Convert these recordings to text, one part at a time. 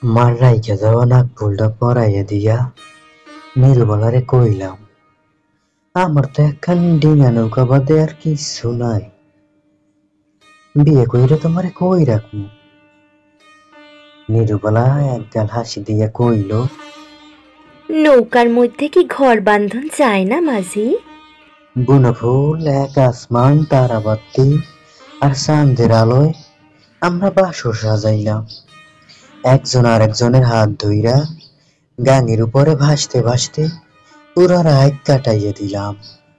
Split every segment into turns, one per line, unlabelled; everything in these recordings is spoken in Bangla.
মার রাইখা যাওয়া নাক ফুলটা পরাইয়া দিয়া নীরুবালারে কইলাম, আমার তো একখান ডিঙা নৌকা বাদে আর কিচ্ছু নাই। বিয়ে কইরে তোমারে কই রাখমু। নীরুবালা একগাল হাসি দিয়া কইল,
নৌকার মধ্যে কি ঘর বাঁধন যায় না মাঝি?
বুনো ফুল, এক আসমান, তারাবাতি আর চাঁদের আলোয় আমরা বাসর সাজাইলাম। একজন আর একজনের হাত ধইরা গাঙের উপরে ভাসতে ভাসতে পুরা রাত কাটাইয়া দিলাম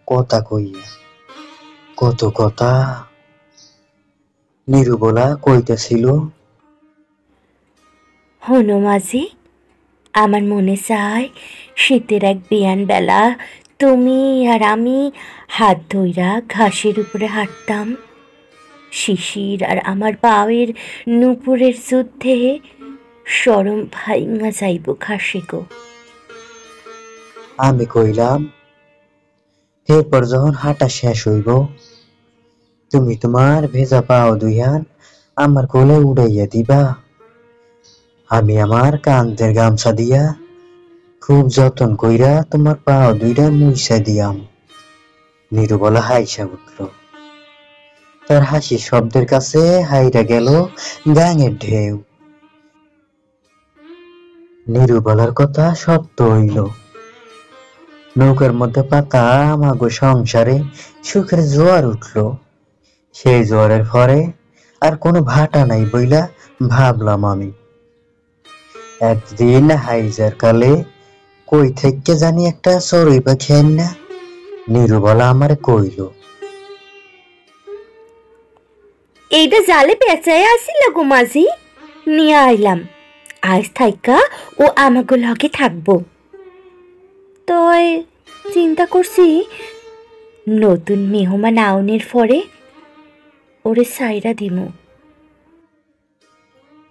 কথা কইয়া। কত কথা। নীরুবালা কইতেছিল,
হনো মাঝি, আমার মনে চায় শীতের এক বিয়ান বেলা তুমি আর আমি হাত ধইরা ঘাসের উপরে হাঁটতাম। শিশির আর আমার পায়ের নুপুরের যুদ্ধে সরম ভাইঙা যাইব ঘাসে গো।
আমি কইলাম, এরপর যখন হাঁটা শেষ হইব তুমি তোমার ভেজা পাও দুইহান আমার কোলে উড়াইয়া দিবা। আমি আমার কান্ধের গামছা দিয়া খুব যতন কইরা তোমার পাও দুইটা মুইসা দিয়াম। নীরুবালা হাইসা উঠল। তার হাসির শব্দের কাছে হাইরা গেল গাঙের ঢেউ। নীরুবালার কথা সত্য হইল। নৌকার মধ্যে পাতা আমাগো সংসারে সুখের জোয়ার উঠল। সেই জোয়ারের পরে আর কোনো ভাটা নাই বইলা ভাবলাম আমি। একদিন হাইজার কালে কই থেকে জানি একটা চড়ুই পাখি না নীরুবালা আমারে কইল,
এইটা জালে পেঁচায় আসিল গো মাঝি, নিয়ে আইলাম। আজ থাইকা ও আমাগো লগে থাকবো। তয় চিন্তা করছি নতুন মেহমান আউনের পরে ওরে সাইরা দিমু।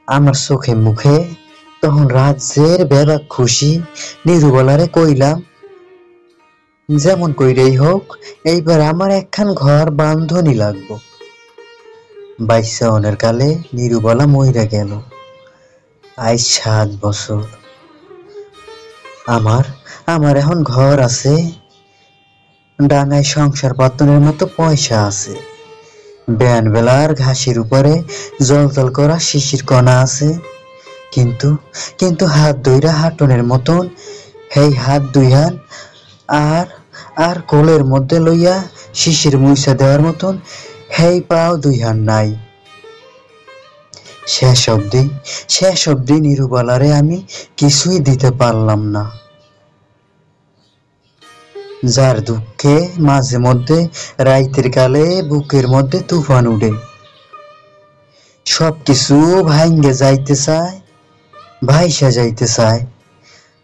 আমার চোখে মুখে তখন রাজ্যের ব্যাপক খুশি। নীরুবালারে কইলাম, যেমন কইরেই হোক এইবার আমার একখান ঘর বান্ধনি লাগবো। বাইশা অনের কালে নীরুবালা মইরা গেল। আজ 7 বছর। আমার আমার এখন ঘর আছে, ডাঙায় সংসার পাতনের মতো পয়সা আছে, ব্যান বেলার ঘাসের উপরে জলজল করা শিশির কণা আছে। কিন্তু কিন্তু হাত ধইরা হাঁটনের মতন হেই হাত দুইহান আর আর কোলের মধ্যে লইয়া শিশির মুইসা দেওয়ার মতন হেই পাও দুইহান নাই। শেষ অব্দি নীরুবালারে আমি কিছুই দিতে পারলাম না। যার দুঃখে মাঝে মধ্যে রাইতের কালে বুকের মধ্যে তুফান উঠে, সবকিছু ভাঙ্গে যাইতে চায়, ভাইসা যাইতে চায়,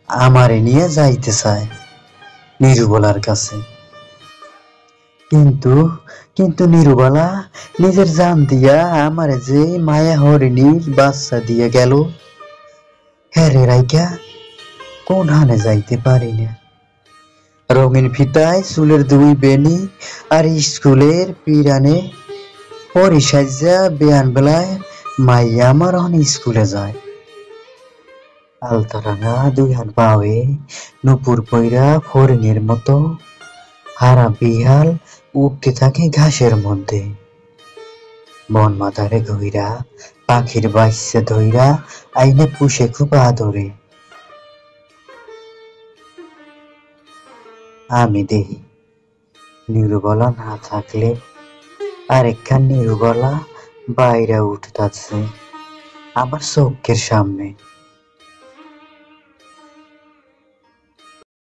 আমারে নিয়ে যাইতে চায় নীরুবালার কাছে। কিন্তু কিন্তু নীরুবালা নিজের জান দিয়া আমারে যে মায়া হরিণীর বাচ্চা দিয়ে গেল, হ্যারে রাইকা কোন হানে যাইতে পারি না। রঙিন ফিতায় চুলের 2 বেনি আর স্কুলের পিরানে পরি সাজ্জা বেয়ান বেলায় মাইয়া আমার অন স্কুলে যায়। আলতারাঙা 2 হাত পাওয়ে নুপুর পইরা ফড়িংয়ের মতো হারা বিহাল উঠতে থাকে ঘাসের মধ্যে। মন মাথারে ঘুইরা পাখির বাচ্চা ধইরা আইনে পুষে খুব আদরে। আমি দেহি নীরুবালা না থাকলে আরেকখান নীরুবালা বাইরে উঠতাছে আমার চোখের সামনে।